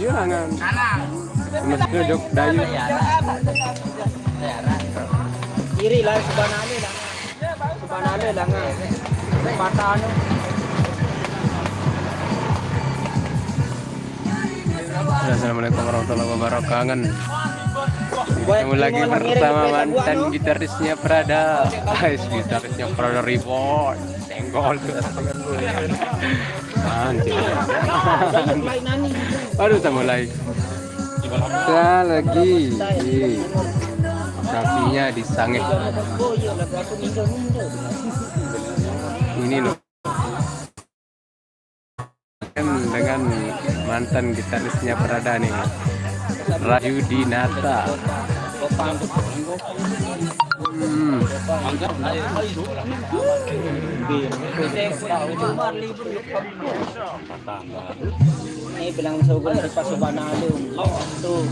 jangan. Mesti jok dayu. Kiri lah sebanale lang. Sebanale lang. Patano. Assalamualaikum warahmatullahi wabarakatuh. Ketemu lagi bersama mantan gitarisnya Prada. Gitarisnya Prada Reborn. Senggol tuh. Baru kita mulai. Kita lagi sapinya disangeh. Ini loh. Dengan mantan gitarisnya Prada nih, Rayu Dinata. Ini bilang sugun dari Pasubanalo. Tuh.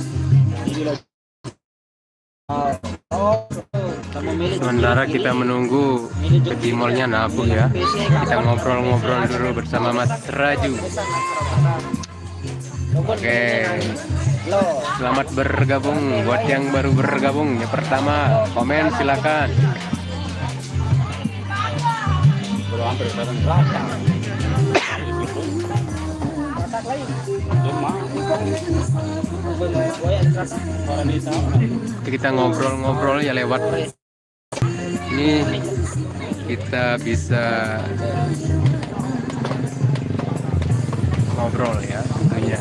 Sementara kita menunggu kecimolnya nabuh ya. Kita ngobrol-ngobrol dulu bersama Mas Raju. Oke. Selamat bergabung buat yang baru bergabung. Yang pertama, komen silakan. Kita ngobrol-ngobrol ya lewat ini, kita bisa ngobrol ya tentunya.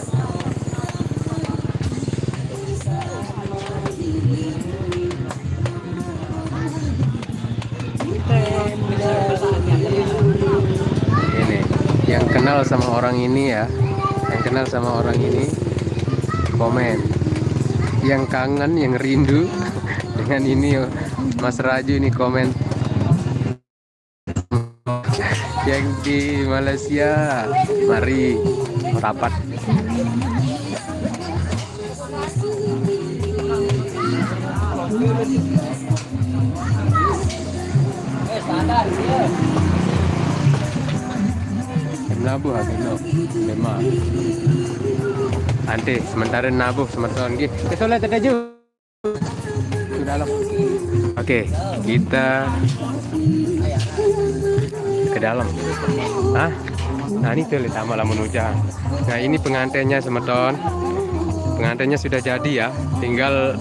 Ini yang kenal sama orang ini ya, yang kenal sama orang ini komen, yang kangen, yang rindu dengan ini Mas Raju ini komen. Yang di Malaysia, mari merapat. Nabuh agino, memang. Ante sementara nabuh sementara lagi. Kesolat teraju. Sudah dalam. Oke, kita ke dalam. Hah? Nah ini tuh lihat malah menuja. Nah ini pengantinnya semeton. Pengantinnya sudah jadi ya. Tinggal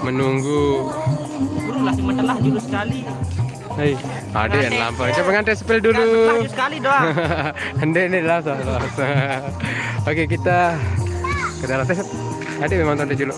menunggu. Lah dulu sekali. Hei, ada yang lampau. Coba pengantin spill dulu. Sekali doang. Ande ini lah. Oke kita ke dalam. Ada memang tonton dulu.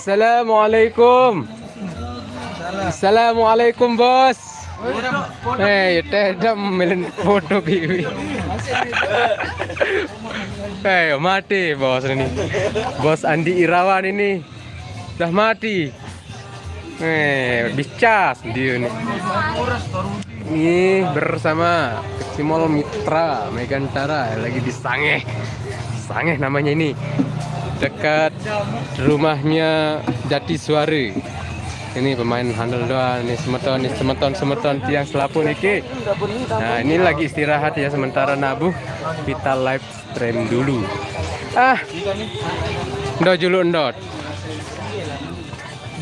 Assalamualaikum. Assalamualaikum bos. Hei, tidak melin foto kiwi. Hei, mati bos ini. Bos Andi Irawan ini sudah mati. Bicas dia nih. Ini bersama Kecimol Mitra Megantara lagi di Sangeh. Sangeh namanya ini. Dekat rumahnya Jatiswari. Ini pemain handal doang. Ini semeton tiang selapun iki. Nah, ini lagi istirahat ya sementara nabuh. Kita live stream dulu. Ndot dulu ndot.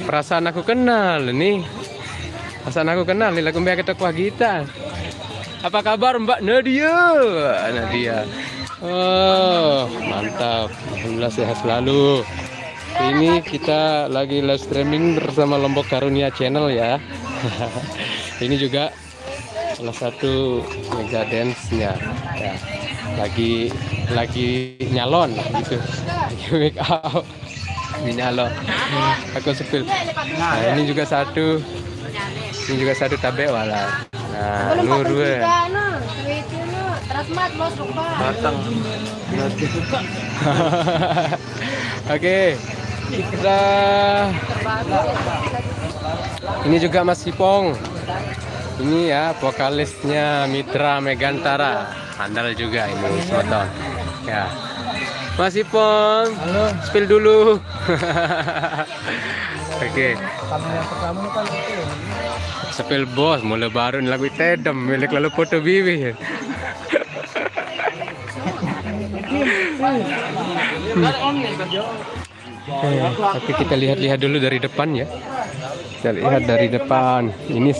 Perasaan aku kenal nih. Perasaan aku kenal nih lagu mbak ketok kita. Apa kabar Mbak Nadia? Nadia. Oh, mantap. Alhamdulillah sehat selalu. Ini kita lagi live streaming bersama Lombok Karunia Channel ya. Ini juga salah satu mega dance-nya. Ya. Lagi nyalon gitu. Lagi make up. Ini nyalon. Aku sepil. Nah, ini juga satu. Ini juga satu tabe wala. Nah, Nurul. Matang. Oke. Kita Ini juga Mas Ipong. Ini ya vokalisnya Mitra Megantara. Handal juga ini Soton. Ya. Mas Ipong. Halo. Spill dulu. Oke. Kamera yang pertama kan itu. Spill bos, mulai baru lagu tedem milik lalu foto bibi. Tapi kita lihat-lihat dulu dari depan ya. Kita lihat dari depan. Ini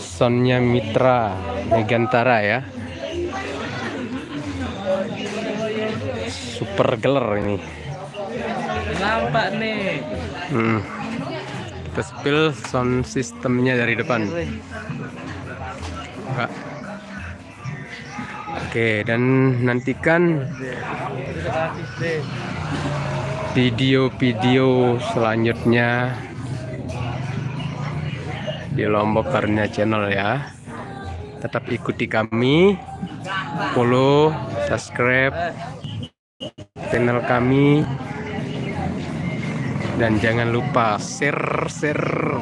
soundnya Mitra Megantara ya. Super geler ini. Nampak nih. Kita spill sound sistemnya dari depan. Oke, dan nantikan video-video selanjutnya di Lombok Karunia Channel ya. Tetap ikuti kami, follow, subscribe channel kami, dan jangan lupa share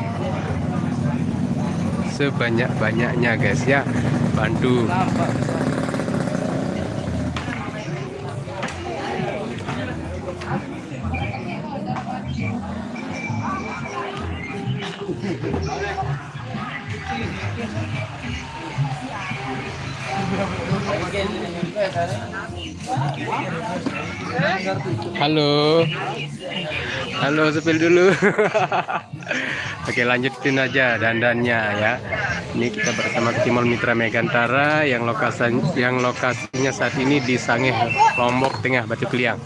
sebanyak-banyaknya guys ya. Bantu. Halo. Halo, sepil dulu. Oke, lanjutin aja dandannya ya. Ini kita bersama Timol Mitra Megantara yang lokasinya saat ini di Sangeh, Lombok Tengah, Batu Keliang.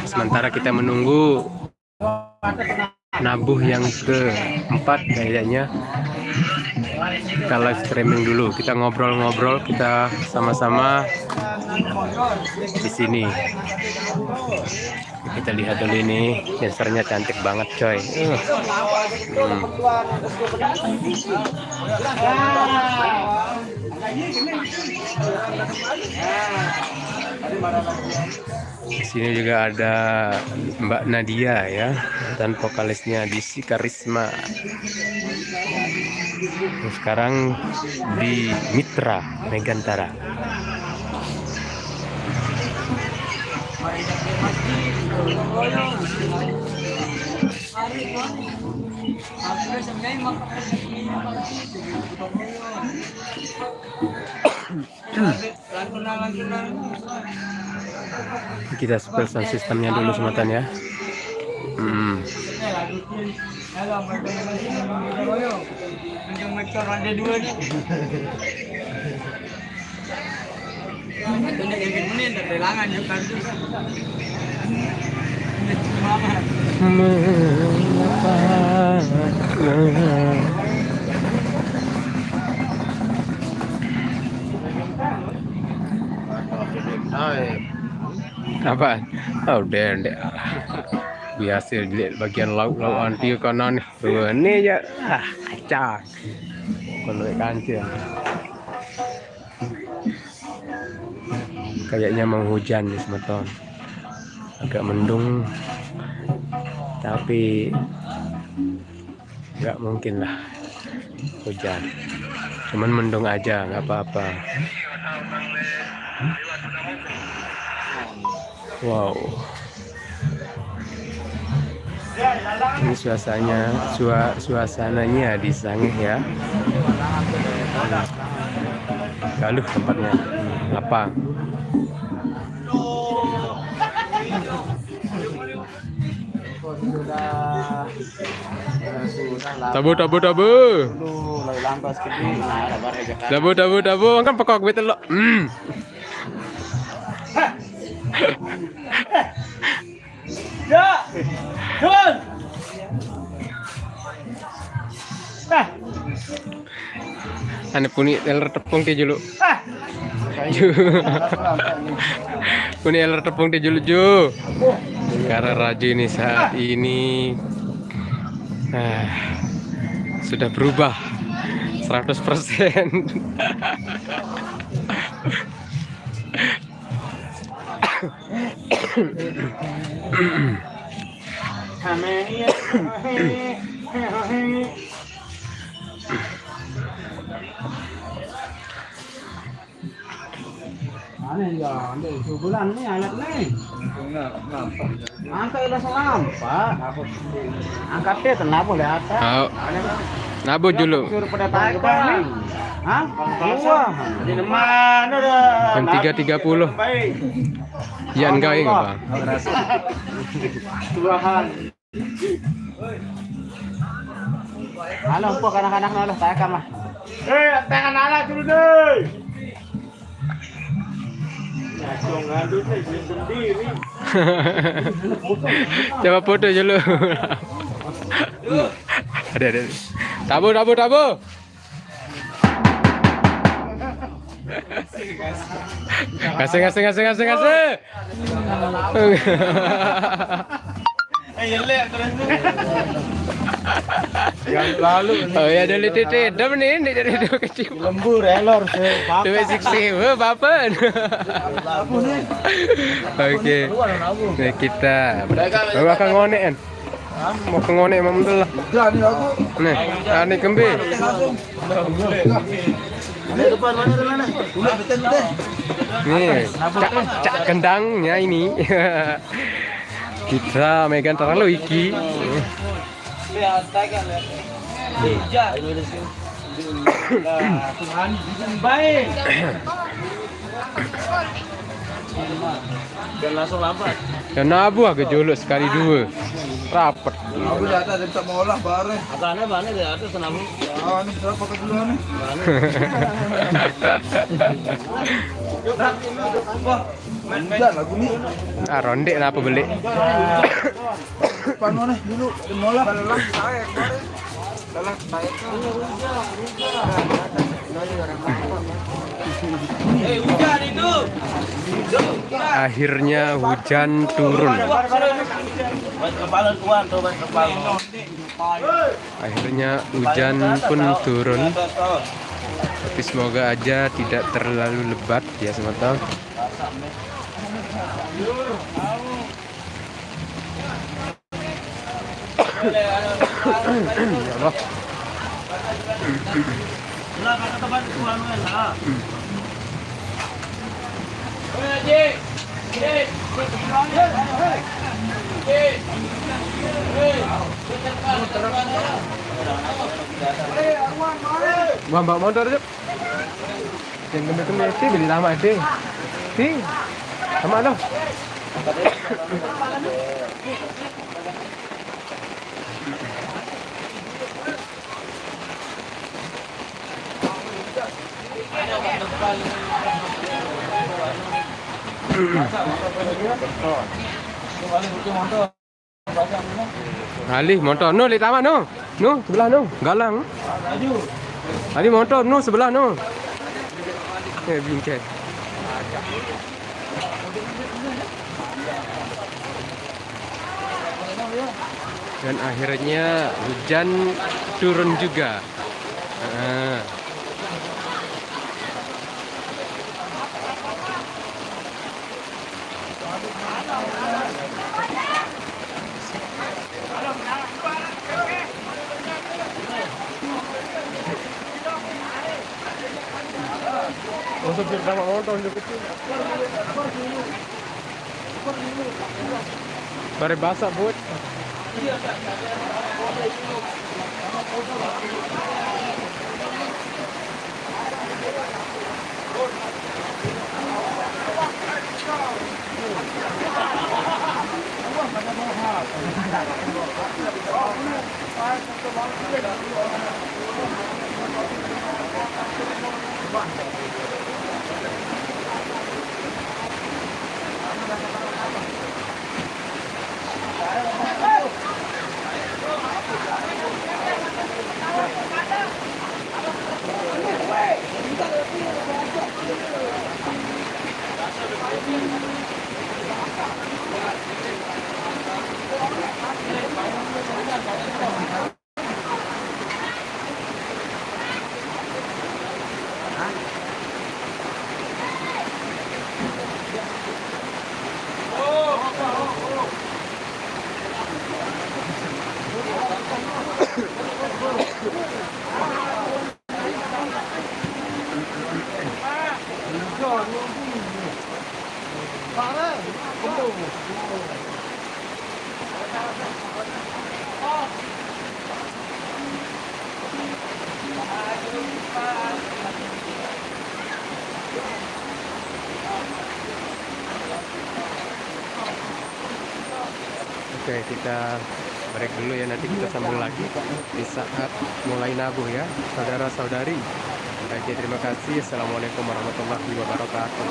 Sementara kita menunggu nabuh yang keempat kayaknya. Kita live streaming dulu, kita ngobrol-ngobrol, kita sama-sama di sini. Kita lihat dulu ini, dancernya cantik banget coy. Di sini juga ada Mbak Nadia ya, dan vokalisnya Disi Karisma. Sekarang di Mitra Megantara. Kita spill sound sistemnya dulu sematan ya. Apa? Oh, dendek. Biasa lihat bagian lauk anti kanan ini ya. Kacang. Kalau kancil. Kayaknya menghujan nih semeton. Agak mendung. Tapi nggak mungkin lah hujan. Cuman mendung aja, nggak apa-apa. Wow. Ini suasananya di Sangeh ya. Galuh tempatnya, lapang. Tabu. Kan pokok betul lo. Ya, John. Ane puni teler tepung ke julu. Puni teler tepung ke julu ju. Karena Raju ini saat ini sudah berubah 100%. Aneh ya, bulan nih alat nih. Angkat ilah selampat. Angkatnya kenapa lihat? Oh. Nabu dulu. Suruh pada tangkap. Hah? Dua. Di mana dah? Jam 3.30. Yan kau ingat bang? Tuhan. Halo, po kanak-kanak na lah, taka mah. Tangan anak dulu deh. Coba foto dulu. Ada. Tabu. Kasih. Lalu. Oh ya dari titik, dah nih dari itu kecil. Lembur elor Dua siksi, bapak. Oke, nah kita akan ngonek kan? Mau ke ngonek memang betul lah. Nih, ini kembe. Nih, cak kendangnya ini. Kita megan terlalu iki. Baik. Dan langsung lambat. Dan nabu agak jolok sekali dua. Rapet. Aku di atas tak mau olah bareng. Atasnya mana di atas senamu? Ah, ini berapa ke dulu nih? Enggak lagu nih. Ah ronde apa beli? Panu nih dulu mola. Lelah saya kemarin. Lelah saya. Hujan itu. Akhirnya hujan turun. Kepala tuan, coba kepala. Akhirnya hujan pun turun. Tapi semoga aja tidak terlalu lebat ya semata. Ya Allah. Bawa motor aja. Yang kemana sih beli lama deh. Sih, sama dong. Ali motor no li taman no. No sebelah no. Galang. Ali motor no sebelah no. Bingkai. Dan akhirnya hujan turun juga. Untuk bersama motor kecil. Bare basah buat. Oke, kita break dulu ya, nanti kita sambung lagi di saat mulai nabuh ya, saudara-saudari. Oke, terima kasih. Assalamualaikum warahmatullahi wabarakatuh.